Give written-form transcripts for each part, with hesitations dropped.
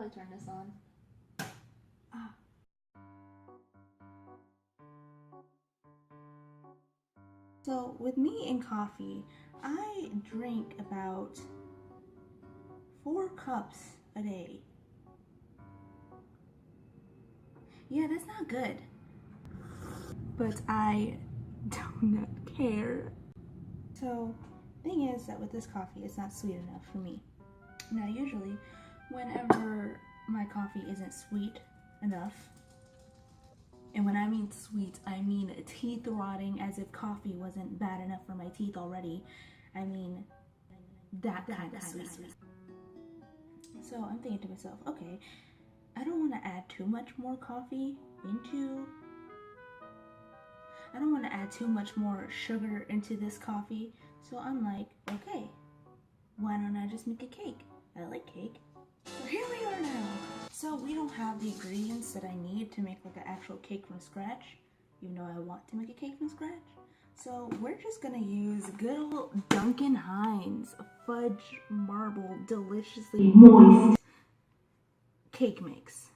I turn this on? Ah. So with me and coffee, I drink about 4 cups a day. Yeah, that's not good. But I do not care. So, thing is that with this coffee, it's not sweet enough for me. Now, usually, whenever my coffee isn't sweet enough, and when I mean sweet, I mean teeth rotting as if coffee wasn't bad enough for my teeth already. I mean, that kind of sweet. So I'm thinking to myself, okay, I don't want to add too much more coffee into, I don't want to add too much more sugar into this coffee. So I'm like, okay, why don't I just make a cake? I like cake. So here we are now. So we don't have the ingredients that I need to make like an actual cake from scratch, even though I want to make a cake from scratch. So we're just gonna use good old Duncan Hines fudge marble deliciously moist cake mix.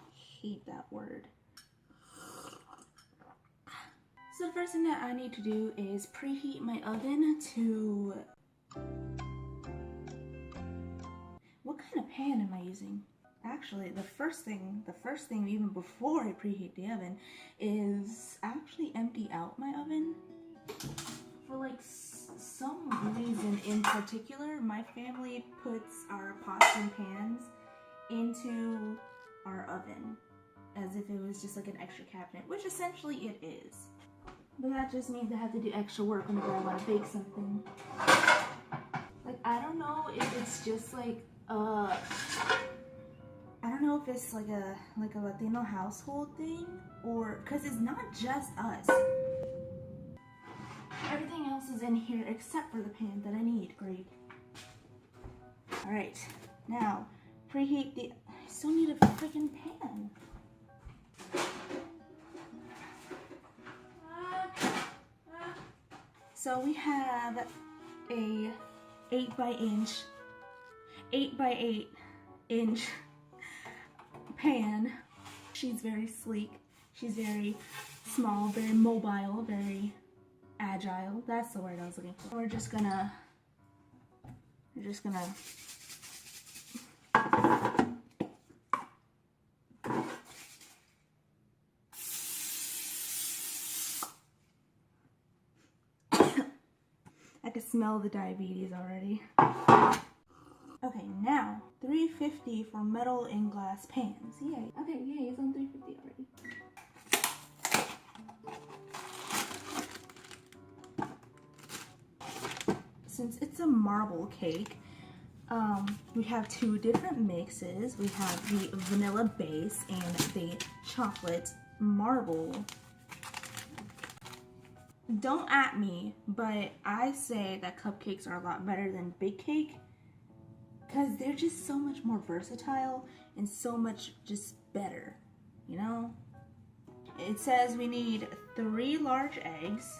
I hate that word. So the first thing that I need to do is preheat my oven to... What kind of pan am I using? Actually, the first thing even before I preheat the oven is actually empty out my oven. For like some reason in particular, my family puts our pots and pans into our oven as if it was just like an extra cabinet, which essentially it is. But that just means I have to do extra work whenever I want to bake something. Like, I don't know if it's just like I don't know if it's like a Latino household thing, or because it's not just us. Everything else is in here except for the pan that I need. Great. All right, now preheat the. I still need a freaking pan. So we have a 8 by 8 inch pan. She's very sleek. She's very small, very mobile, very agile. That's the word I was looking for. We're just gonna I can smell the diabetes already. Okay, now 350 for metal and glass pans. Yay. Okay, yay, it's on 350 already. Since it's a marble cake, we have 2 different mixes. We have the vanilla base and the chocolate marble. Don't at me, but I say that cupcakes are a lot better than big cake because they're just so much more versatile and so much just better, you know? It says we need 3 large eggs.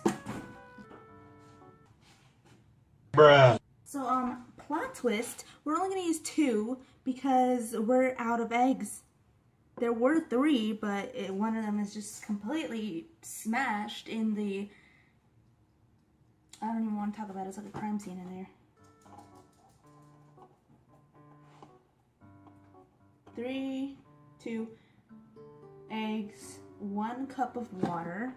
Bruh. So, plot twist, we're only gonna use 2 because we're out of eggs. There were 3, but one of them is just completely smashed in the... I don't even want to talk about it. It's like a crime scene in there. 3, 2 eggs, 1 cup of water,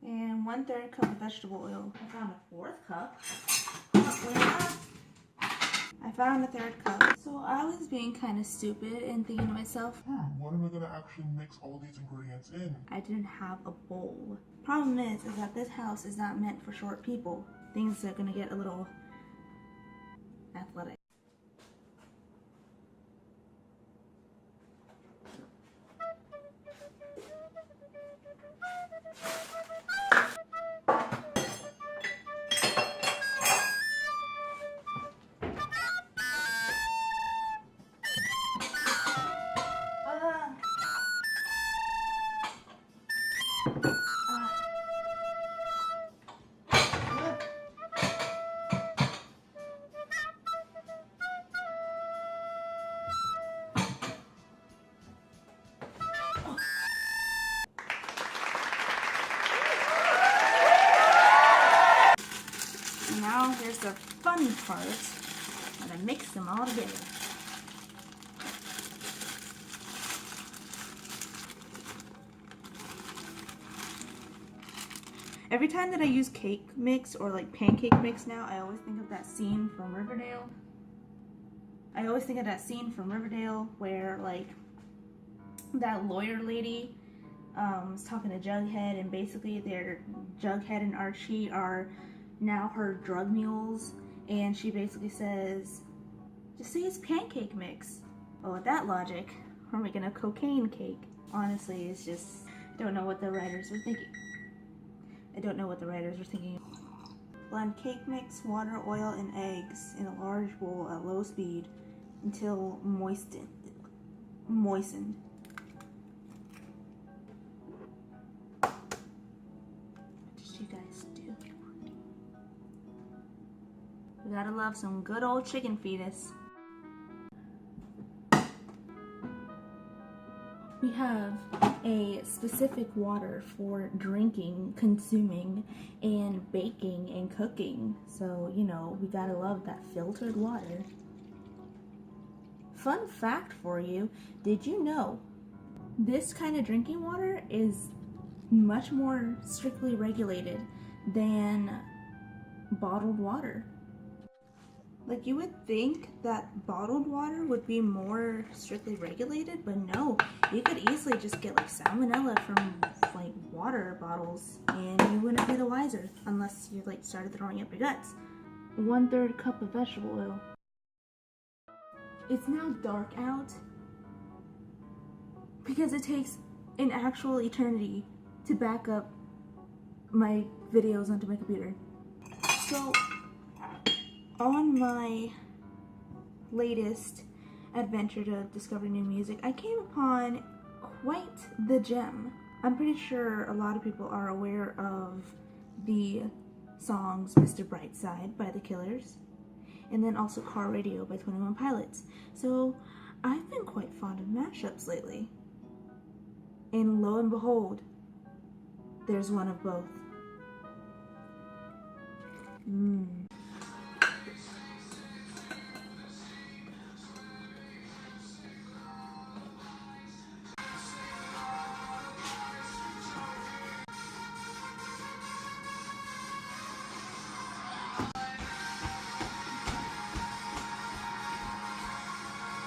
and 1/3 cup of vegetable oil. I found a 4th cup. I found a 3rd cup. So I was being kind of stupid and thinking to myself, When am I gonna actually mix all these ingredients in? I didn't have a bowl. Problem is that this house is not meant for short people. Things are gonna get a little athletic. the fun part. I'm gonna mix them all together. Every time that I use cake mix or like pancake mix now, I always think of that scene from Riverdale. Where like that lawyer lady was talking to Jughead, and basically Jughead and Archie are now her drug mules, and she basically says, just say it's pancake mix. Well, with that logic, we're making a cocaine cake. Honestly, it's just, I don't know what the writers were thinking. Blend cake mix, water, oil, and eggs in a large bowl at low speed until moistened. What did you guys do? We gotta love some good old chicken fetus. We have a specific water for drinking, consuming, and baking and cooking. So, you know, we gotta love that filtered water. Fun fact for you, did you know this kind of drinking water is much more strictly regulated than bottled water? Like, you would think that bottled water would be more strictly regulated, but no, you could easily just get like salmonella from like water bottles and you wouldn't be the wiser unless you like started throwing up your guts. 1/3 cup of vegetable oil. It's now dark out because it takes an actual eternity to back up my videos onto my computer. So on my latest adventure to discover new music, I came upon quite the gem. I'm pretty sure a lot of people are aware of the songs Mr. Brightside by The Killers, and then also Car Radio by 21 Pilots. So I've been quite fond of mashups lately. And lo and behold, there's one of both.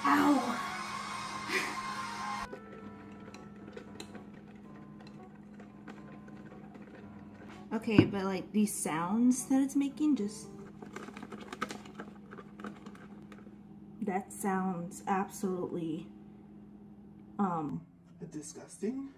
Ow! Okay, but like these sounds that it's making, just... that sounds absolutely, disgusting.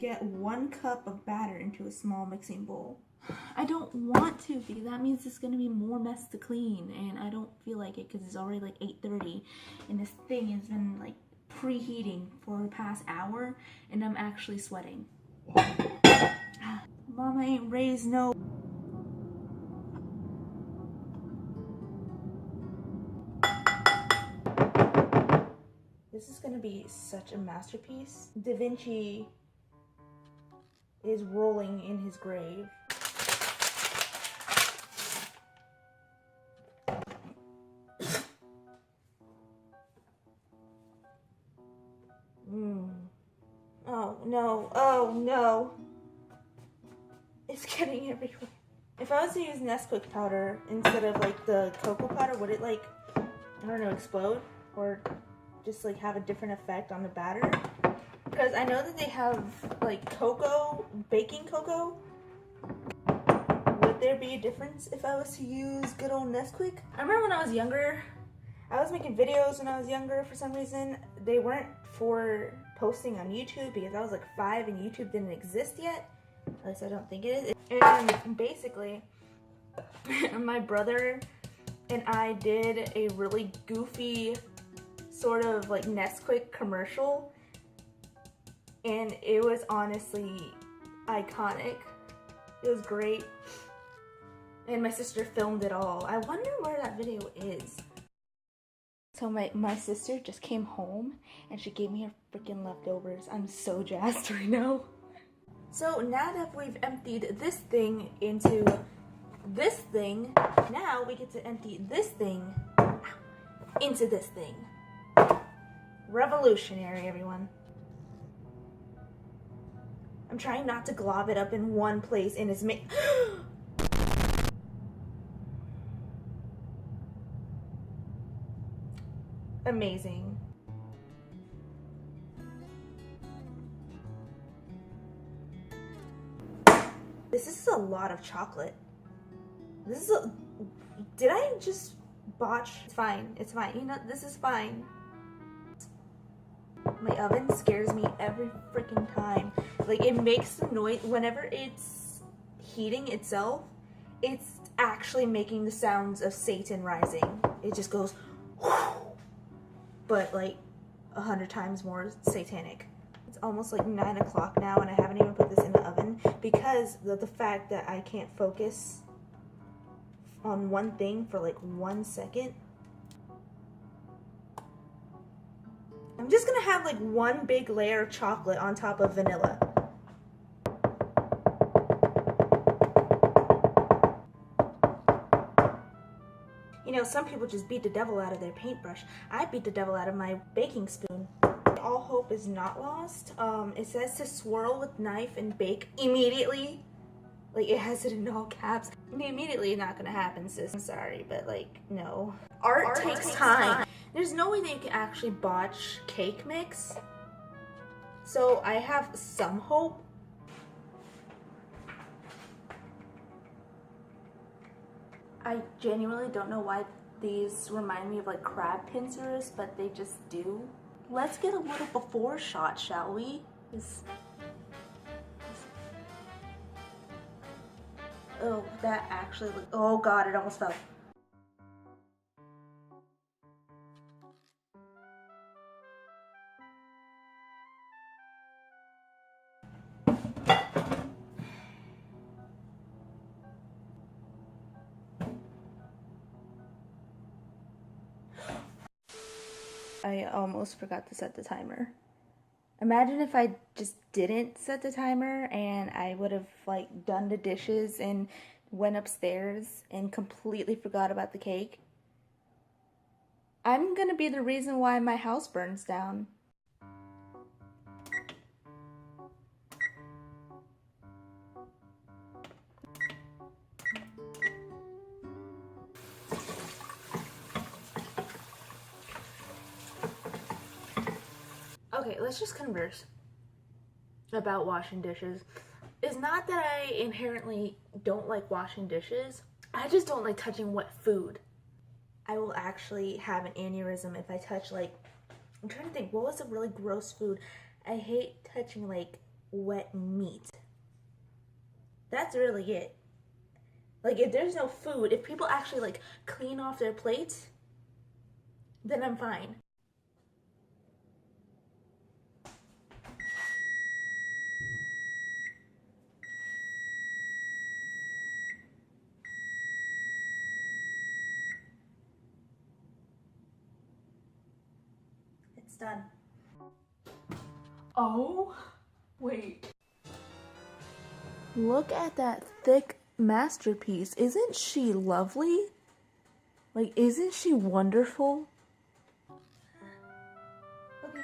get 1 cup of batter into a small mixing bowl. I don't want to, because that means it's going to be more mess to clean, and I don't feel like it because it's already like 8:30 and this thing has been like preheating for the past hour and I'm actually sweating. Mama ain't raised no... This is going to be such a masterpiece. Da Vinci is rolling in his grave. Oh no, oh no. It's getting everywhere. If I was to use Nesquik powder instead of like the cocoa powder, would it like, I don't know, explode? Or just like have a different effect on the batter? Because I know that they have like cocoa, baking cocoa. Would there be a difference if I was to use good old Nesquik? I remember when I was younger, I was making videos when I was younger for some reason. They weren't for posting on YouTube because I was like 5 and YouTube didn't exist yet. At least I don't think it is. And basically, my brother and I did a really goofy sort of like Nesquik commercial. and it was honestly iconic. It was great. And my sister filmed it all. I wonder where that video is. So my sister just came home and she gave me her freaking leftovers. I'm so jazzed right now. So now that we've emptied this thing into this thing, now we get to empty this thing into this thing. Revolutionary, everyone. I'm trying not to glob it up in one place and it's amazing. This is a lot of chocolate. This is a... Did I just botch? It's fine. It's fine. You know, this is fine. My oven scares me every freaking time. Like, it makes the noise whenever it's heating itself. It's actually making the sounds of Satan rising. It just goes... but like 100 times more satanic. It's almost like 9 o'clock now and I haven't even put this in the oven because of the fact that I can't focus on one thing for like 1 second. I'm just gonna have like one big layer of chocolate on top of vanilla. You know, some people just beat the devil out of their paintbrush. I beat the devil out of my baking spoon. All hope is not lost. It says to swirl with knife and bake immediately. Like, it has it in all caps. I mean, immediately not gonna happen, sis. I'm sorry, but like, no. Art takes time. There's no way that you can actually botch cake mix. So I have some hope. I genuinely don't know why these remind me of like crab pincers, but they just do. Let's get a little before shot, shall we? Oh, that actually oh god, it almost fell. I almost forgot to set the timer. Imagine if I just didn't set the timer and I would have like done the dishes and went upstairs and completely forgot about the cake. I'm gonna be the reason why my house burns down. Okay, let's just converse about washing dishes. It's not that I inherently don't like washing dishes. I just don't like touching wet food. I will actually have an aneurysm if I touch like, I'm trying to think, what was a really gross food? I hate touching like wet meat. That's really it. Like, if there's no food, if people actually like clean off their plates, then I'm fine. It's done. Oh, wait. Look at that thick masterpiece. Isn't she lovely? Like, isn't she wonderful? Okay.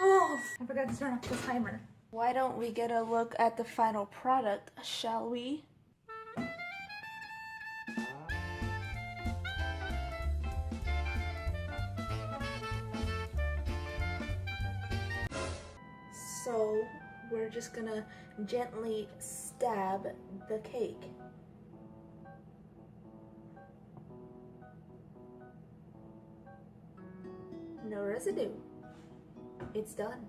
Oh, I forgot to turn off the timer. Why don't we get a look at the final product, shall we? So, we're just gonna gently stab the cake. No residue. It's done.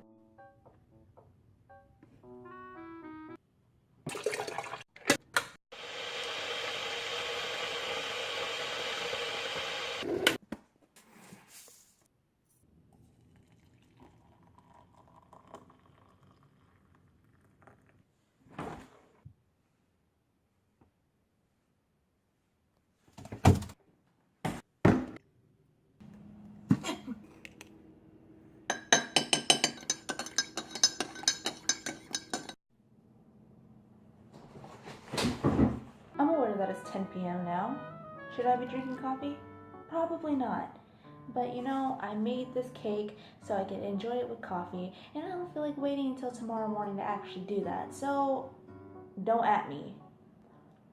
p.m. now. Should I be drinking coffee? Probably not. But you know, I made this cake so I can enjoy it with coffee, and I don't feel like waiting until tomorrow morning to actually do that. So, don't at me.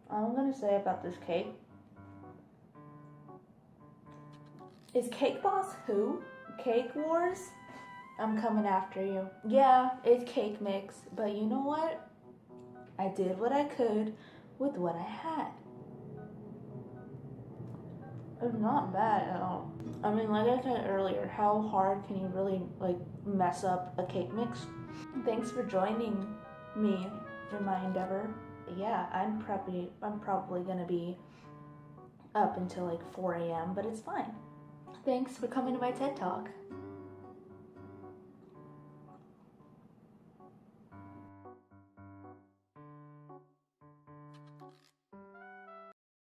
All I'm gonna say about this cake is Cake Boss who? Cake Wars? I'm coming after you. Yeah, it's cake mix, but you know what? I did what I could with what I had. It's not bad at all. I mean, like I said earlier, how hard can you really like mess up a cake mix? Thanks for joining me in my endeavor. Yeah, I'm probably gonna be up until like 4 a.m., but it's fine. Thanks for coming to my TED Talk.